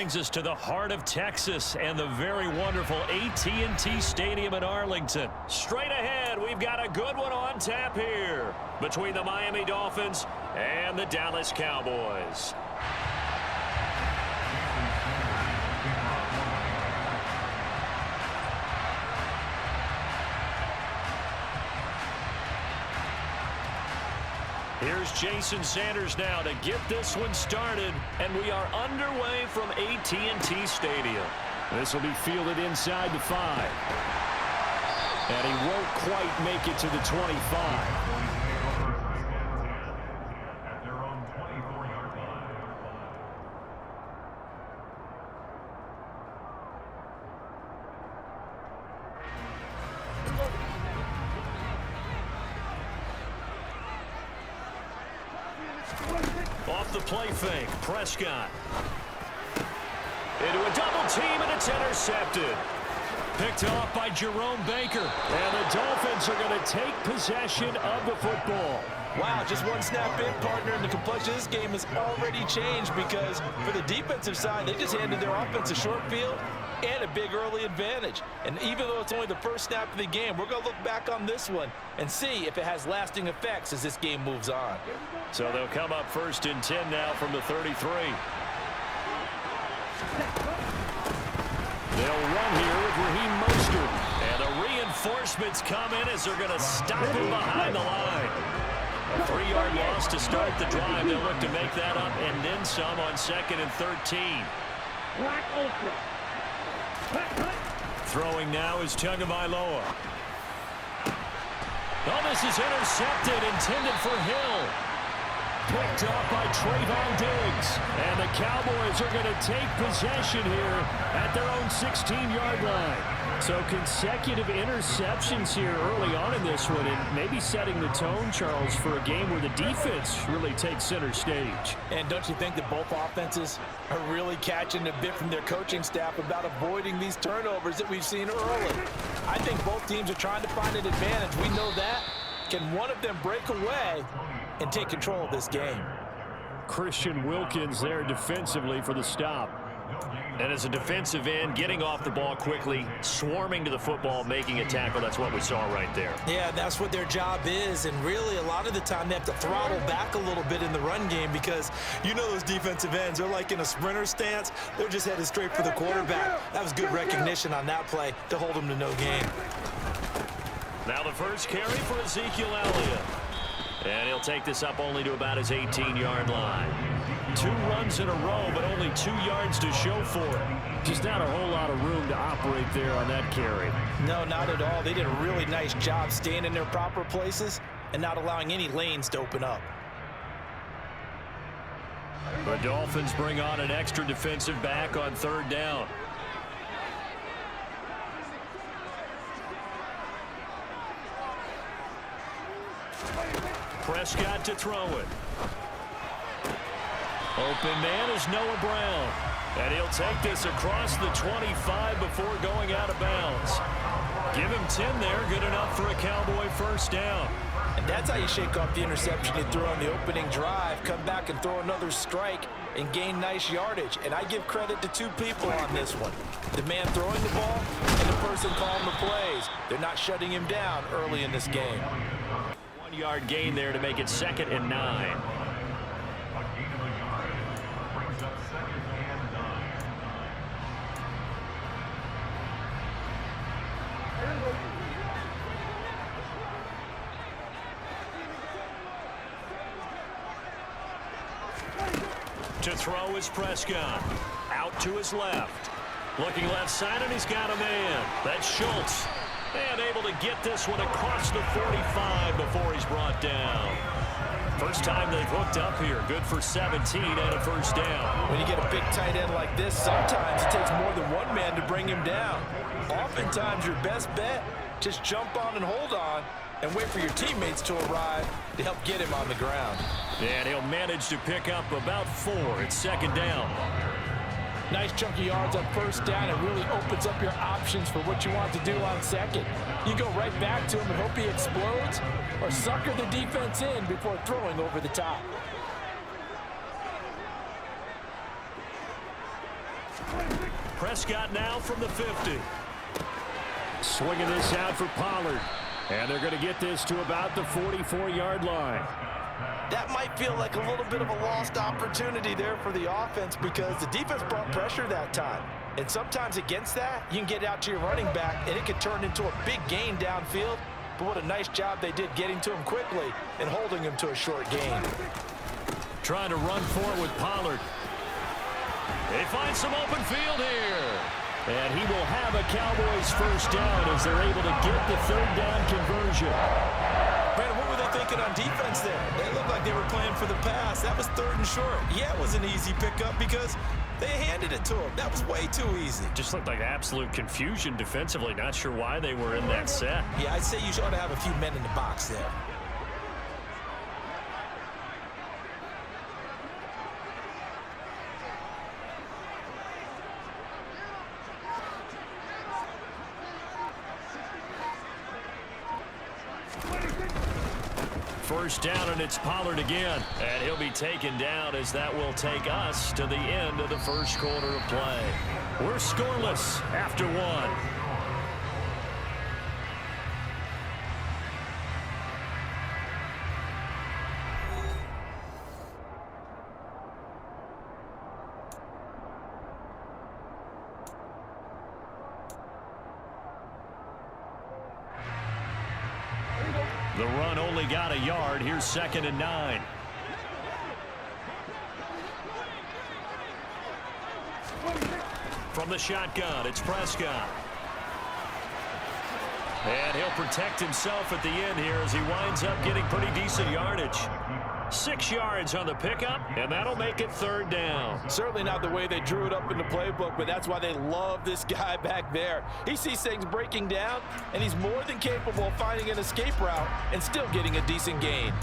brings us to the heart of Texas and the very wonderful AT&T Stadium in Arlington. Straight ahead, we've got a good one on tap here between the Miami Dolphins and the Dallas Cowboys. Here's Jason Sanders now to get this one started, and we are underway from AT&T Stadium. This will be fielded inside the 5. And he won't quite make it to the 25. Off the play fake, Prescott. Into a double team, and it's intercepted. Picked off by Jerome Baker. And the Dolphins are going to take possession of the football. Wow, just one snap in, partner, and the complexion of this game has already changed because for the defensive side, they just handed their offense a short field and a big early advantage. And even though it's only the first snap of the game, we're going to look back on this one and see if it has lasting effects as this game moves on. So they'll come up 1st and 10 now from the 33. They'll run here with Raheem Mostert. And the reinforcements come in as they're going to stop him behind the line. A 3-yard loss to start the drive. They'll look to make that up and then some on 2nd and 13. Throwing now is Tagovailoa. Oh, this is intercepted, intended for Hill. Picked up by Trayvon Diggs. And the Cowboys are going to take possession here at their own 16-yard line. So consecutive interceptions here early on in this one, and maybe setting the tone, Charles, for a game where the defense really takes center stage. And don't you think that both offenses are really catching a bit from their coaching staff about avoiding these turnovers that we've seen early? I think both teams are trying to find an advantage. We know that. Can one of them break away and take control of this game? Christian Wilkins there defensively for the stop. And as a defensive end, getting off the ball quickly, swarming to the football, making a tackle, that's what we saw right there. Yeah, that's what their job is, and really a lot of the time they have to throttle back a little bit in the run game because you know those defensive ends, they're like in a sprinter stance. They're just headed straight for the quarterback. That was good recognition on that play to hold them to no gain. Now the first carry for Ezekiel Elliott. And he'll take this up only to about his 18-yard line. 2 runs in a row, but only 2 yards to show for it. Just not a whole lot of room to operate there on that carry. No, not at all. They did a really nice job staying in their proper places and not allowing any lanes to open up. The Dolphins bring on an extra defensive back on 3rd down. Prescott to throw it. Open man is Noah Brown. And he'll take this across the 25 before going out of bounds. Give him 10 there. Good enough for a Cowboy first down. And that's how you shake off the interception you threw on the opening drive. Come back and throw another strike and gain nice yardage. And I give credit to 2 people on this one. The man throwing the ball and the person calling the plays. They're not shutting him down early in this game. 1-yard gain there to make it 2nd and 9. To throw is Prescott. Out to his left. Looking left side, and he's got a man. That's Schultz. And able to get this one across the 45 before he's brought down. First time they've hooked up here. Good for 17 and a first down. When you get a big tight end like this, sometimes it takes more than one man to bring him down. Oftentimes your best bet, just jump on and hold on and wait for your teammates to arrive to help get him on the ground. And he'll manage to pick up about 4. It's 2nd down. Nice chunky yards on first down. It really opens up your options for what you want to do on second. You go right back to him and hope he explodes, or sucker the defense in before throwing over the top. Prescott now from the 50. Swinging this out for Pollard. And they're going to get this to about the 44-yard line. That might feel like a little bit of a lost opportunity there for the offense because the defense brought pressure that time. And sometimes against that, you can get out to your running back, and it could turn into a big gain downfield. But what a nice job they did getting to him quickly and holding him to a short gain. Trying to run for it with Pollard. They find some open field here. And he will have a Cowboys first down as they're able to get the third down conversion. Brandon, what were they thinking on defense there? They looked like they were playing for the pass. That was 3rd and short. Yeah, it was an easy pickup because they handed it to him. That was way too easy. Just looked like absolute confusion defensively. Not sure why they were in that set. Yeah, I'd say you ought to have a few men in the box there. First down, and it's Pollard again. And he'll be taken down as that will take us to the end of the first quarter of play. We're scoreless after one. The run only got a yard. Here's 2nd and 9. From the shotgun, it's Prescott. And he'll protect himself at the end here as he winds up getting pretty decent yardage. 6 yards on the pickup, and that'll make it 3rd down. Certainly not the way they drew it up in the playbook, but that's why they love this guy back there. He sees things breaking down, and he's more than capable of finding an escape route and still getting a decent gain.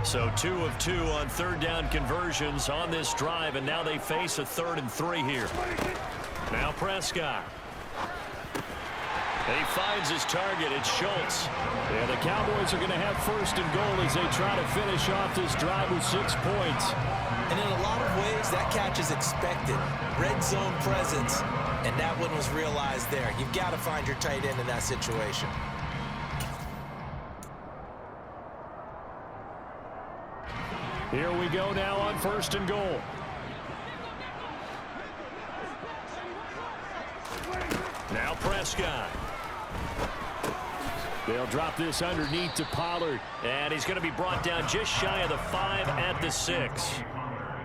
So 2 of 2 on 3rd down conversions on this drive, and now they face a 3rd and 3 here. Now Prescott. He finds his target. It's Schultz. And the Cowboys are going to have 1st and goal as they try to finish off this drive with 6 points. And in a lot of ways, that catch is expected. Red zone presence, and that one was realized there. You've got to find your tight end in that situation. Here we go now on 1st and goal. Now Prescott. They'll drop this underneath to Pollard. And he's going to be brought down just shy of the 5 at the 6.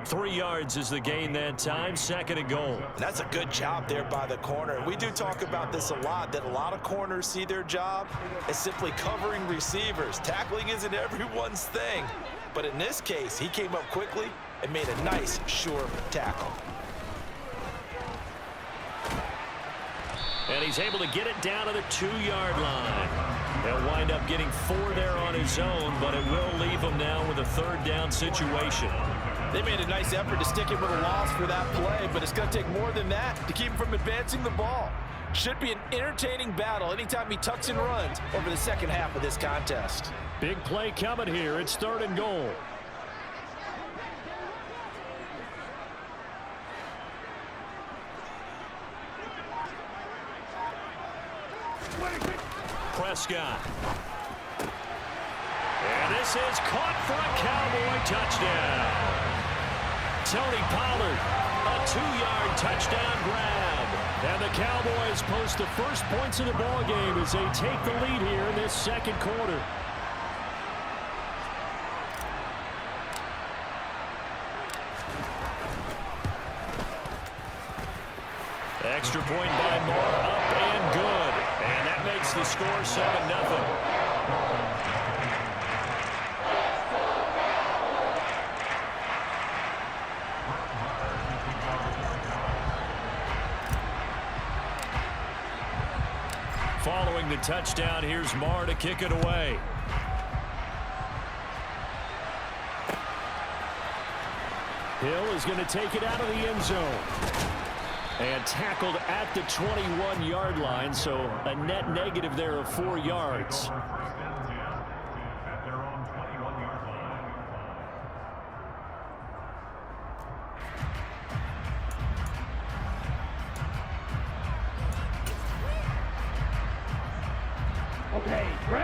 3 yards is the gain that time. 2nd and goal. That's a good job there by the corner. We do talk about this a lot, that a lot of corners see their job as simply covering receivers. Tackling isn't everyone's thing. But in this case, he came up quickly and made a nice, sure tackle. And he's able to get it down to the 2-yard line. He'll wind up getting 4 there on his own, but it will leave him now with a 3rd down situation. They made a nice effort to stick him with a loss for that play, but it's going to take more than that to keep him from advancing the ball. Should be an entertaining battle anytime he tucks and runs over the second half of this contest. Big play coming here. It's 3rd and goal. Prescott. And this is caught for a Cowboy touchdown. Tony Pollard, a 2-yard touchdown grab. And the Cowboys post the first points of the ball game as they take the lead here in this 2nd quarter. Extra point by Moore, up and good. And that makes the score 7-0. Following the touchdown, here's Moore to kick it away. Hill is going to take it out of the end zone. And tackled at the 21-yard line, so a net negative there of 4 yards.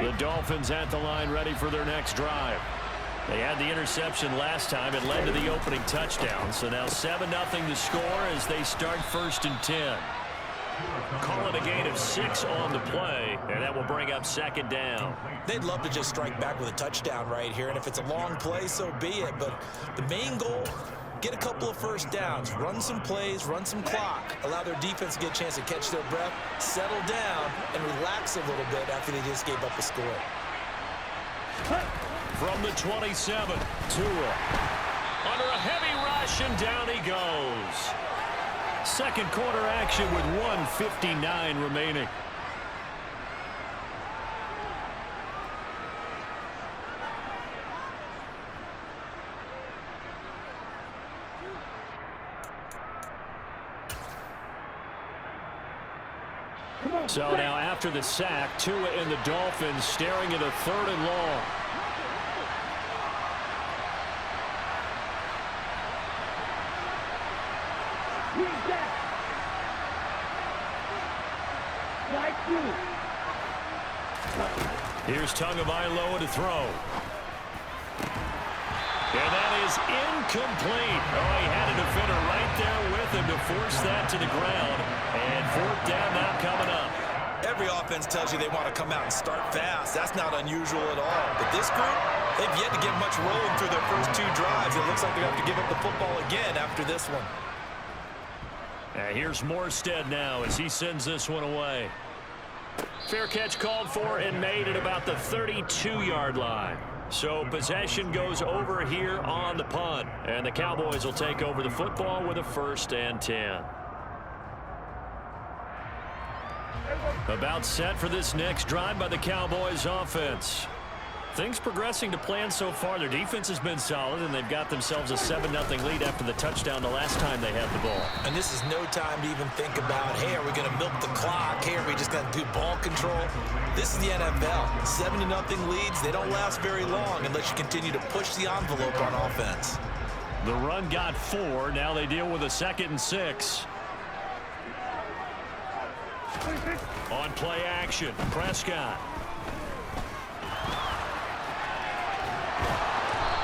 The Dolphins at the line ready for their next drive. They had the interception last time. It led to the opening touchdown. So now 7-0 to score as they start 1st and 10. Call it a gain of 6 on the play, and that will bring up 2nd down. They'd love to just strike back with a touchdown right here, and if it's a long play, so be it. But the main goal, get a couple of first downs, run some plays, run some clock, allow their defense to get a chance to catch their breath, settle down, and relax a little bit after they just gave up a score. From the 27, Tua under a heavy rush, and down he goes. Second quarter action with 1:59 remaining. So now after the sack, Tua and the Dolphins staring at a 3rd and long. Here's Tagovailoa to throw. And that is incomplete. Oh, he had a defender right there with him to force that to the ground. And 4th down now coming up. Every offense tells you they want to come out and start fast. That's not unusual at all. But this group, they've yet to get much rolling through their first 2 drives. It looks like they have to give up the football again after this one. Here's Morstead now as he sends this one away. Fair catch called for and made at about the 32-yard line. So possession goes over here on the punt. And the Cowboys will take over the football with a 1st and 10. About set for this next drive by the Cowboys offense. Things progressing to plan so far. Their defense has been solid, and they've got themselves a 7-0 lead after the touchdown the last time they had the ball. And this is no time to even think about, hey, are we going to milk the clock? Hey, are we just going to do ball control? This is the NFL. 7-0 leads, they don't last very long unless you continue to push the envelope on offense. The run got 4. Now they deal with a 2nd and 6. On play action, Prescott.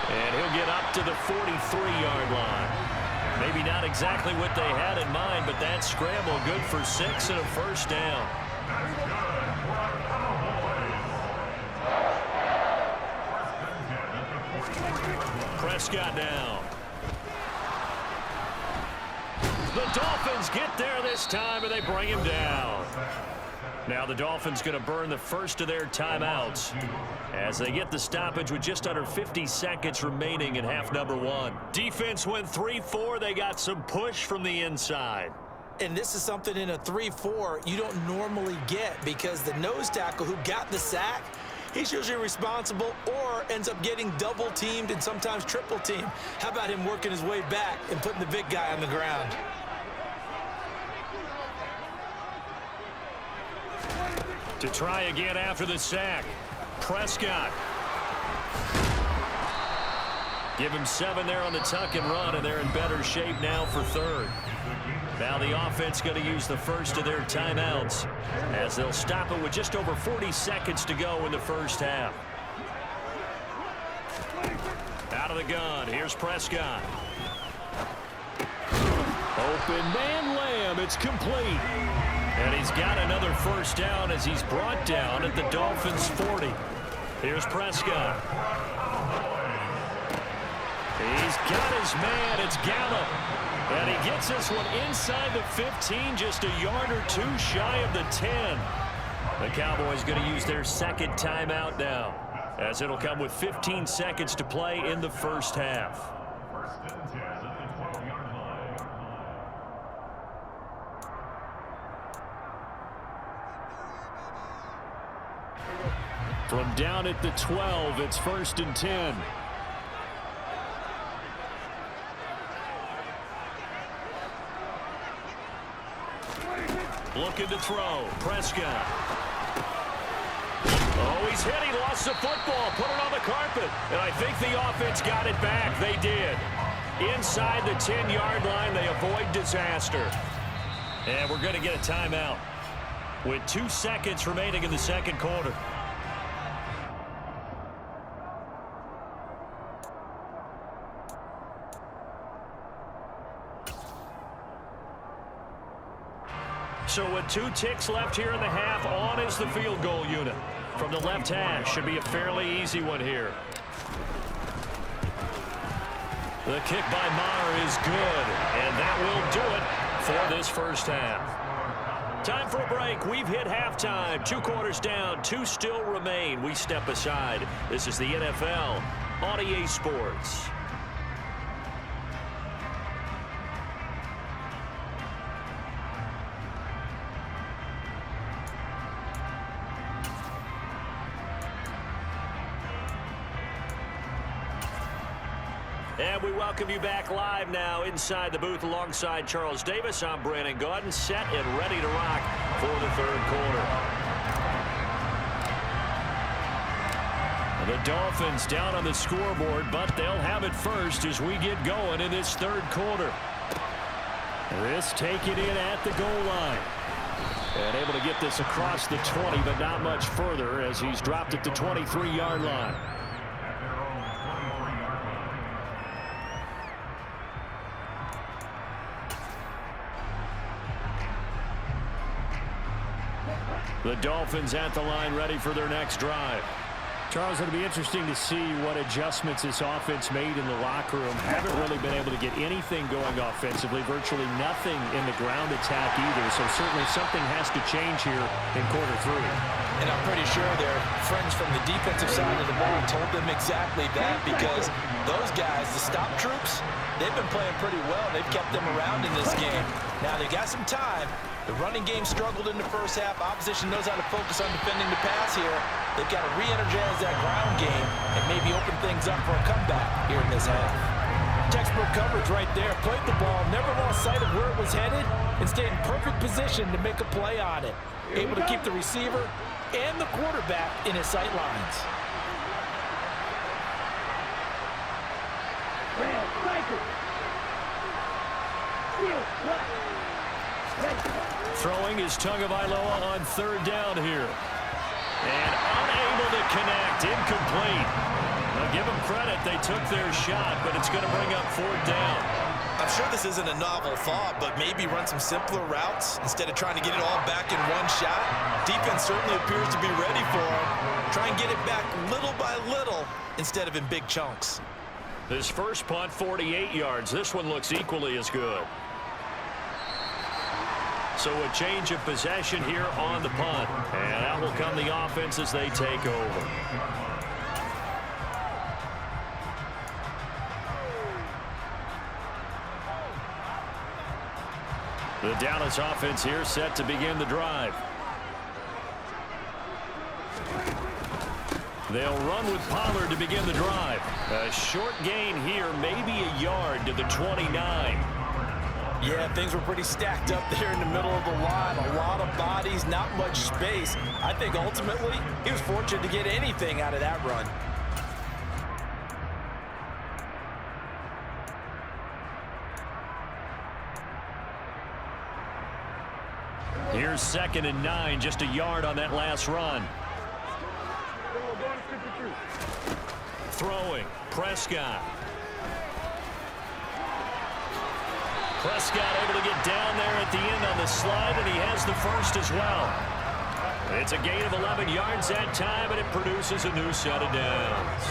And he'll get up to the 43-yard line. Maybe not exactly what they had in mind, but that scramble good for 6 and a 1st down. Prescott now. The Dolphins get there this time, and they bring him down. Now the Dolphins going to burn the first of their timeouts as they get the stoppage with just under 50 seconds remaining in half number 1. Defense went 3-4. They got some push from the inside. And this is something in a 3-4 you don't normally get because the nose tackle who got the sack, he's usually responsible or ends up getting double teamed and sometimes triple teamed. How about him working his way back and putting the big guy on the ground? To try again after the sack, Prescott. Give him 7 there on the tuck and run, and they're in better shape now for 3rd. Now the offense going to use the first of their timeouts as they'll stop it with just over 40 seconds to go in the first half. Out of the gun, here's Prescott. Open man Lamb, it's complete. And he's got another 1st down as he's brought down at the Dolphins' 40. Here's Prescott. He's got his man. It's Gallup. And he gets this one inside the 15, just a yard or 2 shy of the 10. The Cowboys going to use their 2nd timeout now, as it'll come with 15 seconds to play in the first half. From down at the 12, it's 1st and 10. Looking to throw. Prescott. Oh, he's hit. He lost the football. Put it on the carpet. And I think the offense got it back. They did. Inside the 10-yard line, they avoid disaster. And we're going to get a timeout with 2 seconds remaining in the second quarter. So with 2 ticks left here in the half, on is the field goal unit. From the left hash, should be a fairly easy one here. The kick by Maher is good, and that will do it for this first half. Time for a break. We've hit halftime. 2 quarters down, 2 still remain. We step aside. This is the NFL on EA Sports. And we welcome you back live now inside the booth alongside Charles Davis. I'm Brandon Gaudin, set and ready to rock for the third quarter. The Dolphins down on the scoreboard, but they'll have it first as we get going in this third quarter. This take it in at the goal line. And able to get this across the 20, but not much further as he's dropped it to 23-yard line. The Dolphins at the line ready for their next drive. Charles, it'll be interesting to see what adjustments this offense made in the locker room. Haven't really been able to get anything going offensively, virtually nothing in the ground attack either. So certainly something has to change here in quarter 3. And I'm pretty sure their friends from the defensive side of the ball told them exactly that, because those guys, the stop troops, they've been playing pretty well. They've kept them around in this game. Now they got some time. The running game struggled in the first half. Opposition knows how to focus on defending the pass here. They've got to re-energize that ground game and maybe open things up for a comeback here in this half. Textbook coverage right there. Played the ball, never lost sight of where it was headed, and stayed in perfect position to make a play on it. Able to keep the receiver and the quarterback in his sight lines. Throwing is Tagovailoa on third down here. And unable to connect. Incomplete. Now give them credit. They took their shot, but it's going to bring up fourth down. I'm sure this isn't a novel thought, but maybe run some simpler routes instead of trying to get it all back in one shot. Defense certainly appears to be ready for him. Try and get it back little by little instead of in big chunks. This first punt, 48 yards. This one looks equally as good. So a change of possession here on the punt. And out will come the offense as they take over. The Dallas offense here set to begin the drive. They'll run with Pollard to begin the drive. A short gain here, maybe a yard to the 29. Yeah, things were pretty stacked up there in the middle of the line. A lot of bodies, not much space. I think ultimately he was fortunate to get anything out of that run. Here's 2nd and 9, just a yard on that last run. Throwing, Prescott. Prescott able to get down there at the end on the slide, and he has the first as well. It's a gain of 11 yards that time, and it produces a new set of downs.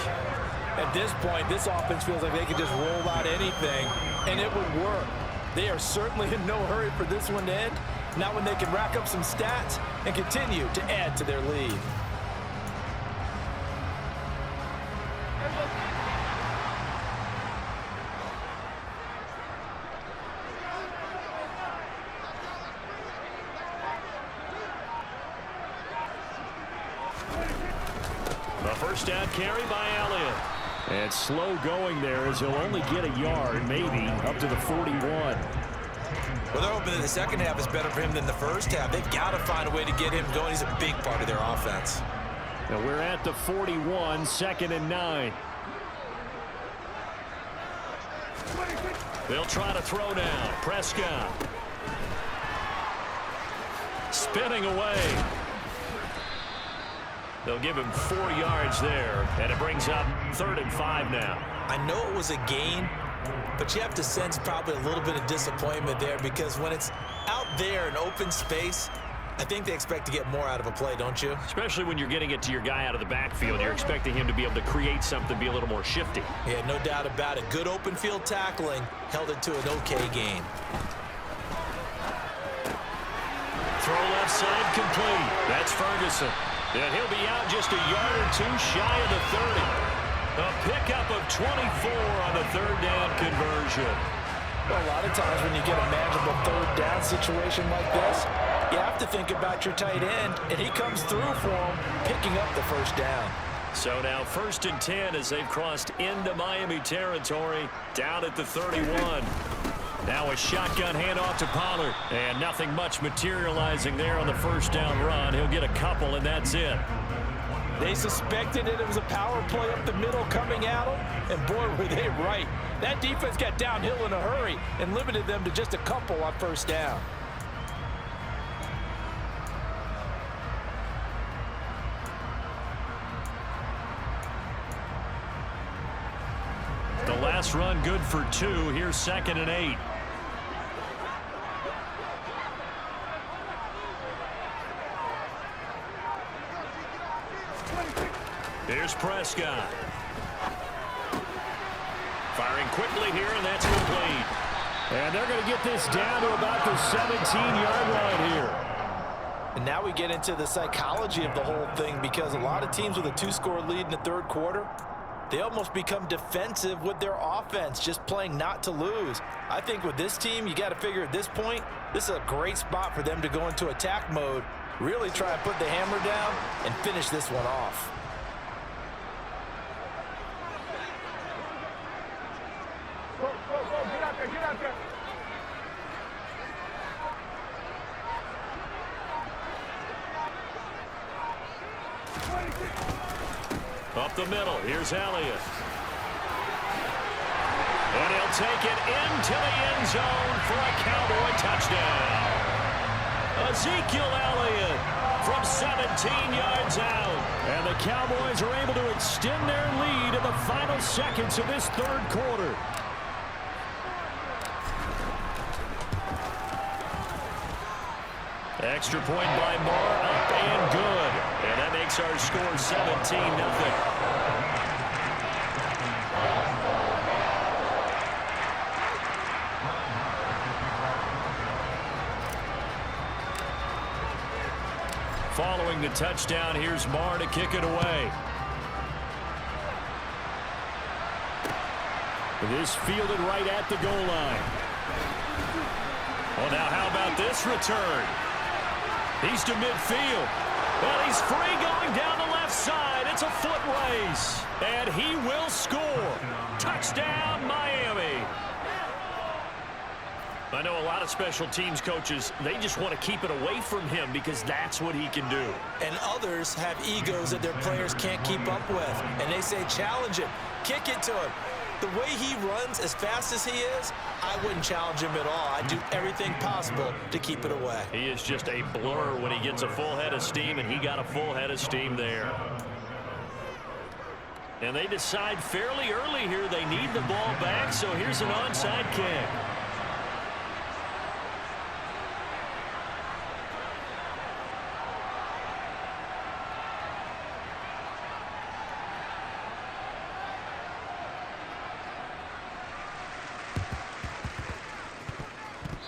At this point, this offense feels like they could just roll out anything, and it would work. They are certainly in no hurry for this one to end. Not when they can rack up some stats and continue to add to their lead. The first down carry by Elliott. And slow going there as he'll only get a yard, maybe up to the 41. Well, they're hoping that the second half is better for him than the first half. They've got to find a way to get him going. He's a big part of their offense. Now we're at the 41, 2nd and 9. They'll try to throw now. Prescott. Spinning away. They'll give him 4 yards there, and it brings up 3rd and 5 now. I know it was a gain, but you have to sense probably a little bit of disappointment there because when it's out there in open space, I think they expect to get more out of a play, don't you? Especially when you're getting it to your guy out of the backfield. You're expecting him to be able to create something, be a little more shifty. Yeah, no doubt about it. Good open field tackling held it to an okay gain. Throw left side complete. That's Ferguson. And he'll be out just a yard or 2 shy of the 30. A pickup of 24 on the 3rd down conversion. Well, a lot of times when you get a manageable 3rd down situation like this, you have to think about your tight end, and he comes through for him, picking up the 1st down. So now 1st and 10 as they've crossed into Miami territory, down at the 31. Now a shotgun handoff to Pollard, and nothing much materializing there on the 1st down run. He'll get a couple, and that's it. They suspected it was a power play up the middle coming at them, and boy, were they right. That defense got downhill in a hurry and limited them to just a couple on 1st down. The last run good for 2. Here's 2nd and 8. Here's Prescott. Firing quickly here, and that's complete. And they're going to get this down to about the 17-yard line here. And now we get into the psychology of the whole thing because a lot of teams with a 2-score lead in the 3rd quarter, they almost become defensive with their offense, just playing not to lose. I think with this team, you got to figure at this point, this is a great spot for them to go into attack mode, really try and put the hammer down and finish this one off. Up the middle, here's Elliott. And he'll take it into the end zone for a Cowboy touchdown. Ezekiel Elliott from 17 yards out. And the Cowboys are able to extend their lead in the final seconds of this 3rd quarter. Extra point by Moore, up and good. And that makes our score 17-0. Following the touchdown, here's Moore to kick it away. This fielded right at the goal line. Oh, now how about this return? He's to midfield. Well, he's free going down the left side. It's a foot race. And he will score. Touchdown, Miami. I know a lot of special teams coaches, they just want to keep it away from him because that's what he can do. And others have egos that their players can't keep up with. And they say, challenge him, kick it to him. The way he runs as fast as he is, I wouldn't challenge him at all. I'd do everything possible to keep it away. He is just a blur when he gets a full head of steam, and he got a full head of steam there. And they decide fairly early here they need the ball back, so here's an onside kick.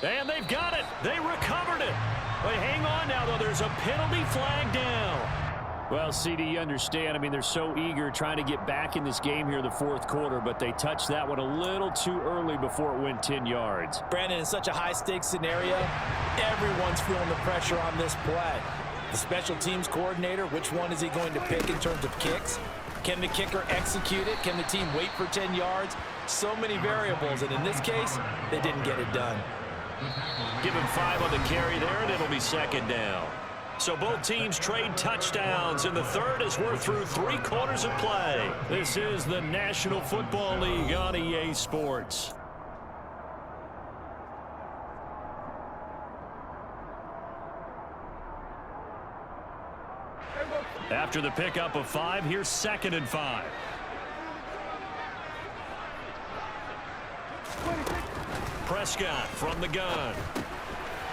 And they've got it. They recovered it. But hang on now, though. There's a penalty flag down. Well, CD, you understand. I mean, they're so eager trying to get back in this game here in the 4th quarter, but they touched that one a little too early before it went 10 yards. Brandon, in such a high-stakes scenario, everyone's feeling the pressure on this play. The special teams coordinator, which one is he going to pick in terms of kicks? Can the kicker execute it? Can the team wait for 10 yards? So many variables, and in this case, they didn't get it done. Give him 5 on the carry there, and it'll be second down. So both teams trade touchdowns in the third as we're through 3 quarters of play. This is the National Football League on EA Sports. After the pickup of 5, here's 2nd and 5. Prescott from the gun.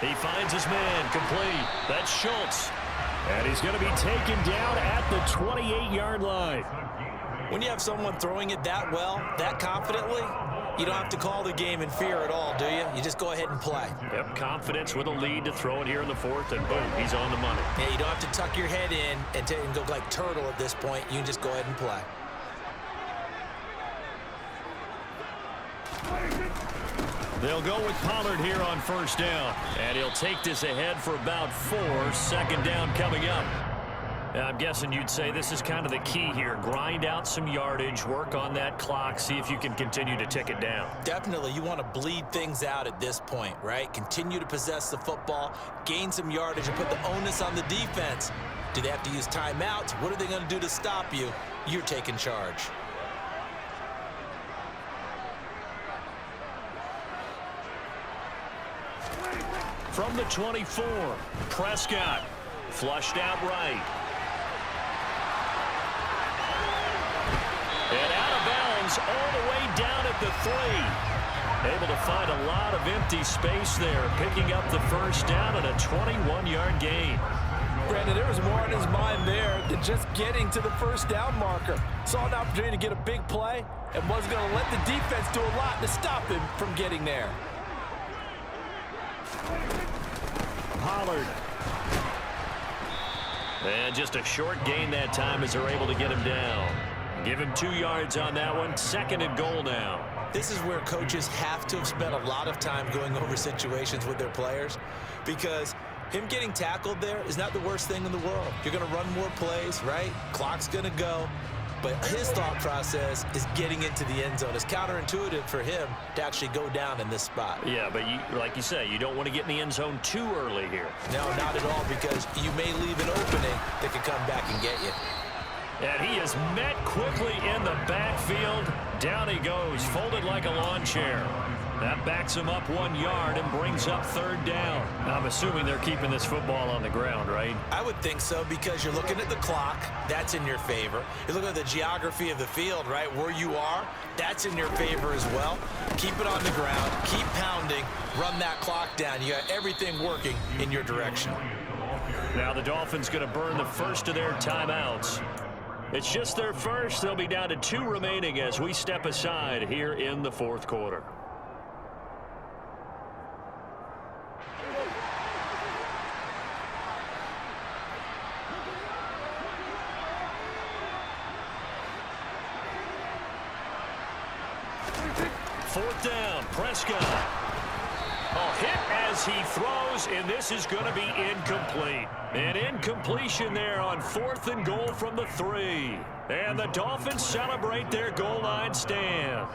He finds his man complete. That's Schultz. And he's going to be taken down at the 28-yard line. When you have someone throwing it that well, that confidently, you don't have to call the game in fear at all, do you? You just go ahead and play. Yep, confidence with a lead to throw it here in the 4th, and boom, he's on the money. Yeah, you don't have to tuck your head in and go like turtle at this point. You can just go ahead and play. They'll go with Pollard here on 1st down, and he'll take this ahead for about 4. 2nd down coming up. I'm guessing you'd say this is kind of the key here. Grind out some yardage, work on that clock, see if you can continue to tick it down. Definitely. You want to bleed things out at this point, right? Continue to possess the football, gain some yardage, and put the onus on the defense. Do they have to use timeouts? What are they going to do to stop you? You're taking charge. From the 24, Prescott flushed out right. And out of bounds all the way down at the 3. Able to find a lot of empty space there, picking up the 1st down and a 21-yard gain. Brandon, there was more on his mind there than just getting to the 1st down marker. Saw an opportunity to get a big play and wasn't going to let the defense do a lot to stop him from getting there. Pollard. And just a short gain that time as they're able to get him down. Give him 2 yards on that one. 2nd and goal now. This is where coaches have to have spent a lot of time going over situations with their players, because him getting tackled there is not the worst thing in the world. You're going to run more plays, right? Clock's going to go. But his thought process is getting into the end zone. It's counterintuitive for him to actually go down in this spot. Yeah, but like you say, you don't want to get in the end zone too early here. No, not at all, because you may leave an opening that could come back and get you. And he is met quickly in the backfield. Down he goes, folded like a lawn chair. That backs him up 1 yard and brings up 3rd down. I'm assuming they're keeping this football on the ground, right? I would think so, because you're looking at the clock. That's in your favor. You're looking at the geography of the field, right? Where you are, that's in your favor as well. Keep it on the ground. Keep pounding. Run that clock down. You got everything working in your direction. Now the Dolphins going to burn the first of their timeouts. It's just their first. They'll be down to 2 remaining as we step aside here in the 4th quarter. Fourth down, Prescott. A hit as he throws, and this is going to be incomplete. An incompletion there on 4th and goal from the 3. And the Dolphins celebrate their goal line stand.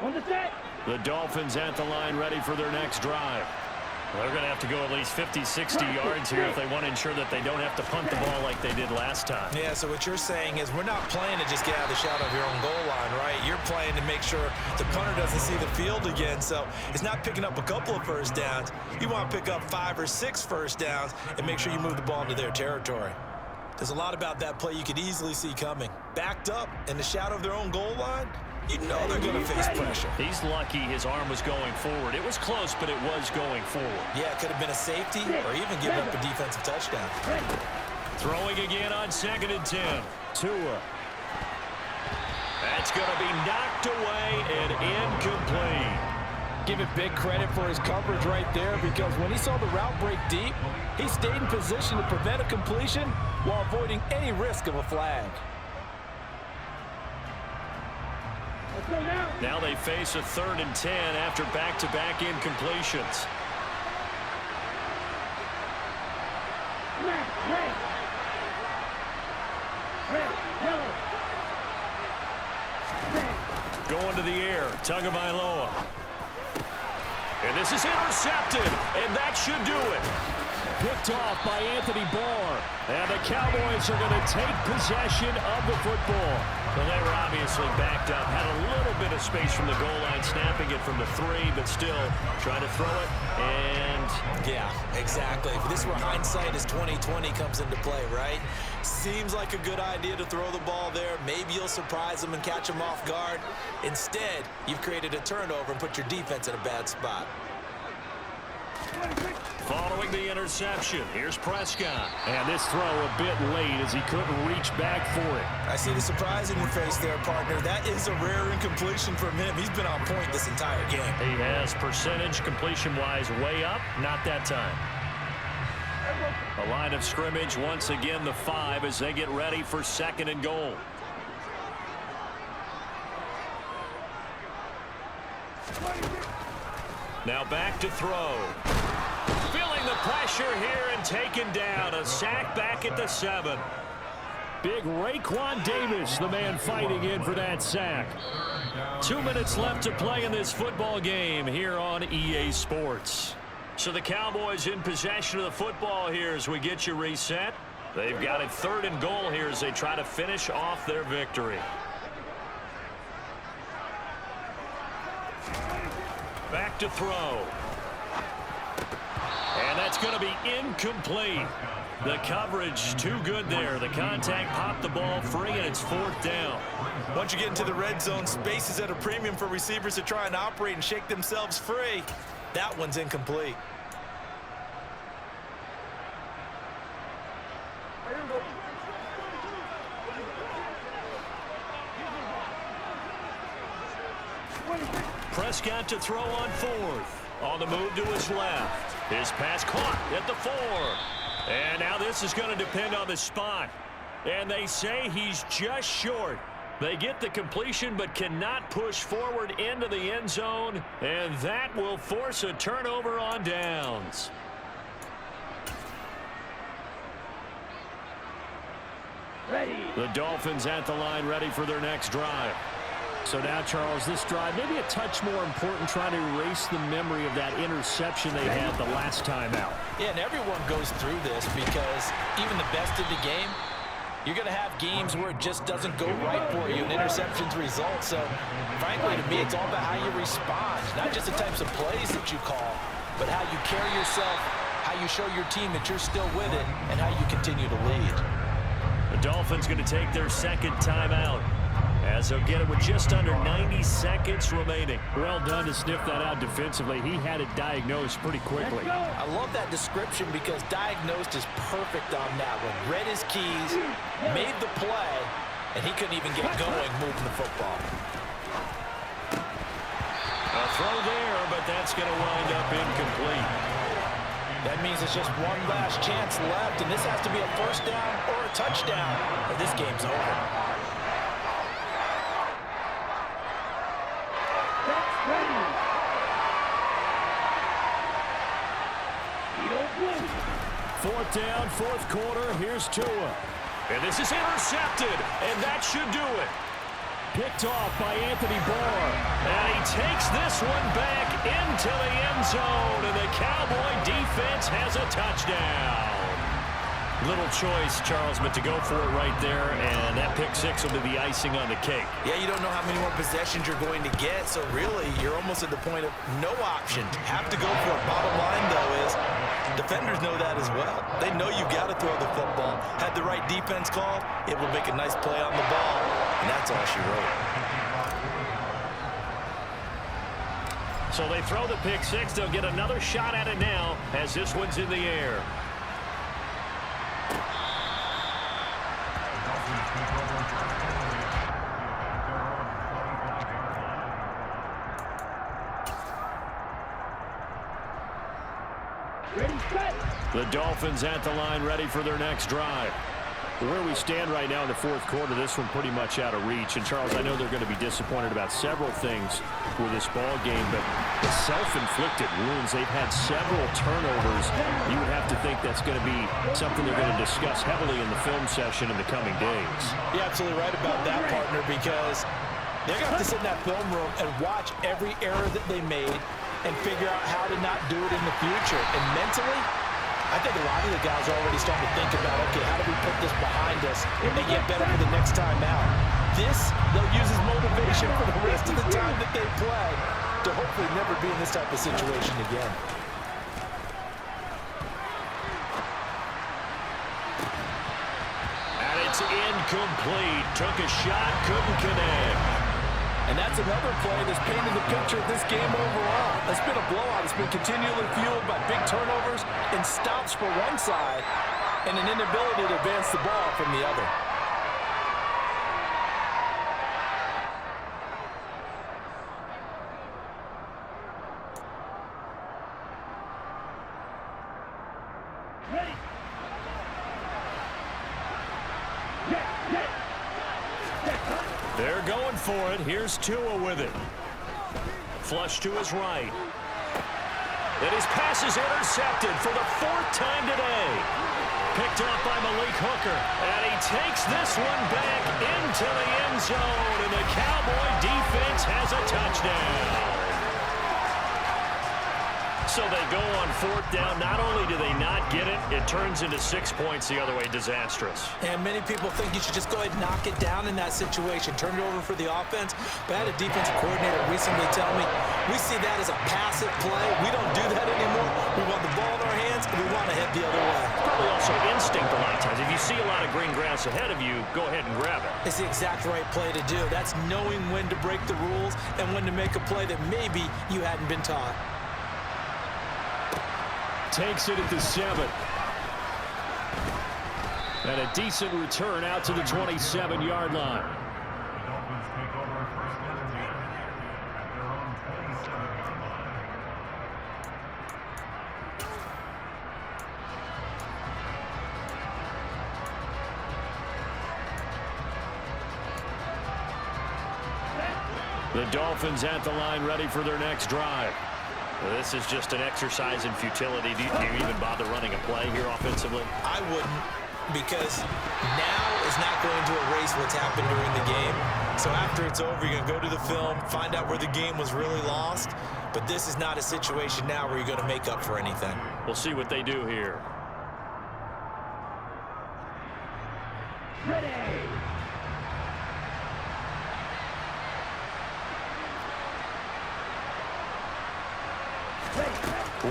On the set. The Dolphins at the line ready for their next drive. They're going to have to go at least 50, 60 yards here if they want to ensure that they don't have to punt the ball like they did last time. Yeah, so what you're saying is we're not playing to just get out of the shadow of your own goal line, right? You're playing to make sure the punter doesn't see the field again. So it's not picking up a couple of 1st downs. You want to pick up 5 or 6 1st downs and make sure you move the ball into their territory. There's a lot about that play you could easily see coming. Backed up in the shadow of their own goal line, you know they're going to face pressure. He's lucky his arm was going forward. It was close, but it was going forward. Yeah, it could have been a safety or even giving up a defensive touchdown. Throwing again on 2nd and 10. Tua. That's going to be knocked away and incomplete. Give it big credit for his coverage right there, because when he saw the route break deep, he stayed in position to prevent a completion while avoiding any risk of a flag. Now they face a 3rd and 10 after back-to-back incompletions. Going to the air, Tagovailoa. And this is intercepted, and that should do it. Picked off by Anthony Barr. And the Cowboys are going to take possession of the football. Well, they were obviously backed up. Had a little bit of space from the goal line, snapping it from the 3, but still trying to throw it. And yeah, exactly. If this were hindsight as 2020 comes into play, right? Seems like a good idea to throw the ball there. Maybe you'll surprise them and catch them off guard. Instead, you've created a turnover and put your defense in a bad spot. Following the interception, here's Prescott. And this throw a bit late as he couldn't reach back for it. I see the surprise in your face there, partner. That is a rare incompletion from him. He's been on point this entire game. He has percentage completion-wise way up, not that time. A line of scrimmage, once again the 5 as they get ready for 2nd and goal. Now back to throw. Feeling the pressure here and taken down. A sack back at the 7. Big Raekwon Davis, the man fighting in for that sack. 2 minutes left to play in this football game here on EA Sports. So the Cowboys in possession of the football here as we get you reset. They've got it 3rd and goal here as they try to finish off their victory. Back to throw. And that's going to be incomplete. The coverage too good there. The contact popped the ball free, and it's 4th down. Once you get into the red zone, space is at a premium for receivers to try and operate and shake themselves free. That one's incomplete. Prescott to throw on 4th. On the move to his left. His pass caught at the 4. And now this is going to depend on the spot. And they say he's just short. They get the completion but cannot push forward into the end zone. And that will force a turnover on downs. The Dolphins at the line ready for their next drive. So now, Charles, this drive maybe a touch more important, trying to erase the memory of that interception they had the last time out. Yeah, and everyone goes through this because even the best of the game, you're going to have games where it just doesn't go right for you and interceptions result. So, frankly, to me, it's all about how you respond, not just the types of plays that you call, but how you carry yourself, how you show your team that you're still with it, and how you continue to lead. The Dolphins going to take their 2nd timeout, as they'll get it with just under 90 seconds remaining. Well done to sniff that out defensively. He had it diagnosed pretty quickly. I love that description because diagnosed is perfect on that one. Read his keys, made the play, and he couldn't even get going moving the football. A throw there, but that's going to wind up incomplete. That means it's just one last chance left, and this has to be a 1st down or a touchdown, or this game's over. Fourth down, 4th quarter. Here's Tua. And this is intercepted, and that should do it. Picked off by Anthony Barr. And he takes this one back into the end zone, and the Cowboy defense has a touchdown. Little choice, Charles, but to go for it right there, and that pick 6 will be the icing on the cake. Yeah, you don't know how many more possessions you're going to get, so really you're almost at the point of no option. Have to go for it. Bottom line, though, is defenders know that as well. They know you've got to throw the football. Had the right defense call, it will make a nice play on the ball, and that's all she wrote. So they throw the pick 6. They'll get another shot at it now as this one's in the air. The Dolphins at the line ready for their next drive. Where we stand right now in the 4th quarter, this one pretty much out of reach. And, Charles, I know they're going to be disappointed about several things with this ball game, but the self-inflicted wounds, they've had several turnovers. You would have to think that's going to be something they're going to discuss heavily in the film session in the coming days. You're absolutely right about that, partner, because they're going to have to sit in that film room and watch every error that they made, and figure out how to not do it in the future. And mentally, I think a lot of the guys are already starting to think about, okay, how do we put this behind us and get better for the next time out? This, they'll use as motivation for the rest of the time that they play to hopefully never be in this type of situation again. And it's incomplete. Took a shot, couldn't connect. And that's another play that's painted the picture of this game overall. It's been a blowout. It's been continually fueled by big turnovers and stops for one side and an inability to advance the ball from the other. They're going for it. Here's Tua with it. Flush to his right. And his pass is intercepted for the 4th time today. Picked up by Malik Hooker. And he takes this one back into the end zone. And the Cowboy defense has a touchdown. So they go on 4th down. Not only do they not get it, it turns into 6 points the other way. Disastrous. And many people think you should just go ahead and knock it down in that situation. Turn it over for the offense. But I had a defensive coordinator recently tell me, we see that as a passive play. We don't do that anymore. We want the ball in our hands, and we want to head the other way. Probably also instinct a lot of times. If you see a lot of green grass ahead of you, go ahead and grab it. It's the exact right play to do. That's knowing when to break the rules and when to make a play that maybe you hadn't been taught. Takes it at the 7. And a decent return out to the 27-yard line. The Dolphins at the line, ready for their next drive. This is just an exercise in futility. Do you even bother running a play here offensively? I wouldn't, because now is not going to erase what's happened during the game. So after it's over, you're going to go to the film, find out where the game was really lost. But this is not a situation now where you're going to make up for anything. We'll see what they do here. Ready.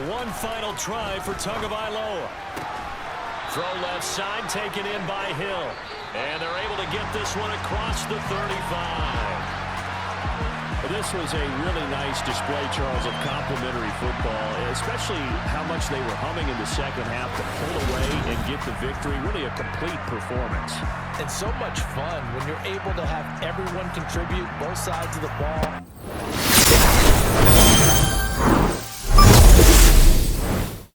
One final try for Tagovailoa. Throw left side, taken in by Hill. And they're able to get this one across the 35. This was a really nice display, Charles, of complimentary football, especially how much they were humming in the second half to pull away and get the victory. Really a complete performance. And so much fun when you're able to have everyone contribute both sides of the ball.